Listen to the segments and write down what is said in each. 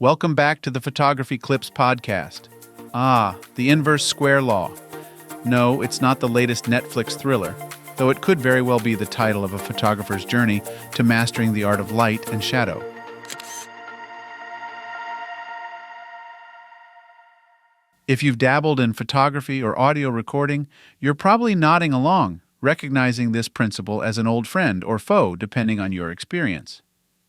Welcome back to the Photography Clips podcast. The inverse square law. No, it's not the latest Netflix thriller, though it could very well be the title of a photographer's journey to mastering the art of light and shadow. If you've dabbled in photography or audio recording, you're probably nodding along, recognizing this principle as an old friend or foe, depending on your experience.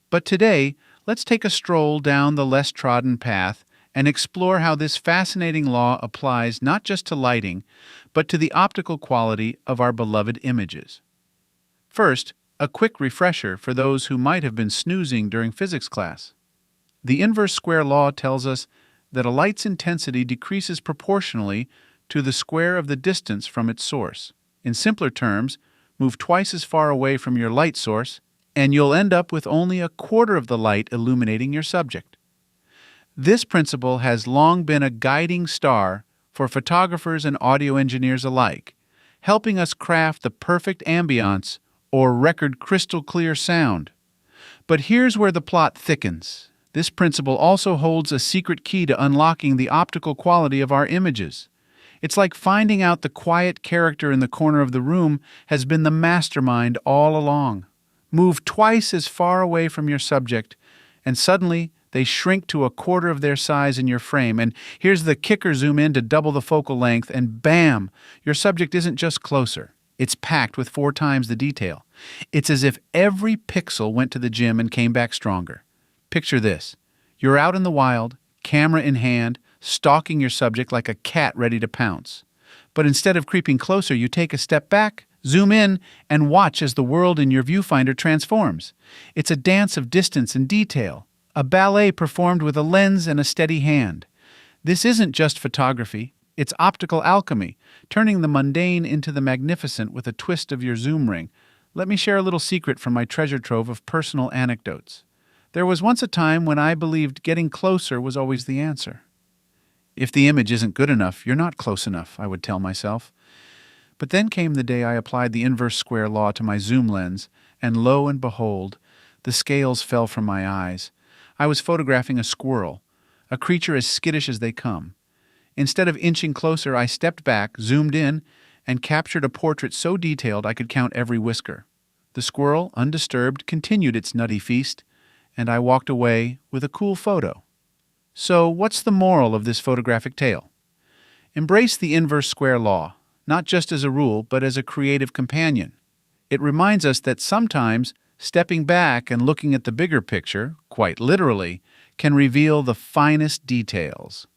But today, let's take a stroll down the less-trodden path and explore how this fascinating law applies not just to lighting, but to the optical quality of our beloved images. First, a quick refresher for those who might have been snoozing during physics class. The inverse square law tells us that a light's intensity decreases proportionally to the square of the distance from its source. In simpler terms, move twice as far away from your light source, and you'll end up with only a quarter of the light illuminating your subject. This principle has long been a guiding star for photographers and audio engineers alike, helping us craft the perfect ambiance or record crystal clear sound. But here's where the plot thickens. This principle also holds a secret key to unlocking the optical quality of our images. It's like finding out the quiet character in the corner of the room has been the mastermind all along. Move twice as far away from your subject, and suddenly they shrink to a quarter of their size in your frame. And here's the kicker: zoom in to double the focal length, and bam! Your subject isn't just closer. It's packed with 4 times the detail. It's as if every pixel went to the gym and came back stronger. Picture this. You're out in the wild, camera in hand, stalking your subject like a cat ready to pounce. But instead of creeping closer, you take a step back, zoom in, and watch as the world in your viewfinder transforms. It's a dance of distance and detail, a ballet performed with a lens and a steady hand. This isn't just photography, it's optical alchemy, turning the mundane into the magnificent with a twist of your zoom ring. Let me share a little secret from my treasure trove of personal anecdotes. There was once a time when I believed getting closer was always the answer. If the image isn't good enough, you're not close enough, I would tell myself. But then came the day I applied the inverse square law to my zoom lens, and lo and behold, the scales fell from my eyes. I was photographing a squirrel, a creature as skittish as they come. Instead of inching closer, I stepped back, zoomed in, and captured a portrait so detailed I could count every whisker. The squirrel, undisturbed, continued its nutty feast, and I walked away with a cool photo. So, what's the moral of this photographic tale? Embrace the inverse square law, not just as a rule, but as a creative companion. It reminds us that sometimes stepping back and looking at the bigger picture, quite literally, can reveal the finest details.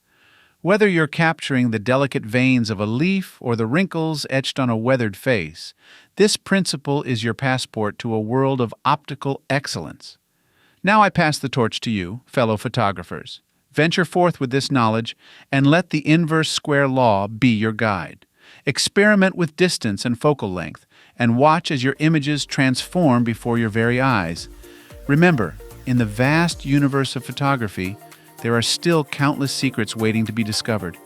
Whether you're capturing the delicate veins of a leaf or the wrinkles etched on a weathered face, this principle is your passport to a world of optical excellence. Now I pass the torch to you, fellow photographers. Venture forth with this knowledge and let the inverse square law be your guide. Experiment with distance and focal length, and watch as your images transform before your very eyes. Remember, in the vast universe of photography, there are still countless secrets waiting to be discovered.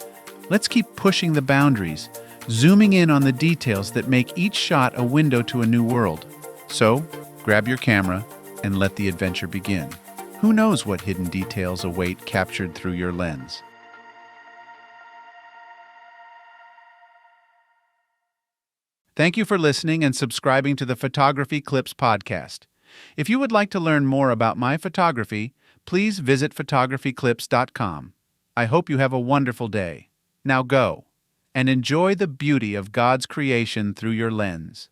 Let's keep pushing the boundaries, zooming in on the details that make each shot a window to a new world. So, grab your camera and let the adventure begin. Who knows what hidden details await captured through your lens? Thank you for listening and subscribing to the Photography Clips podcast. If you would like to learn more about my photography, please visit photographyclips.com. I hope you have a wonderful day. Now go and enjoy the beauty of God's creation through your lens.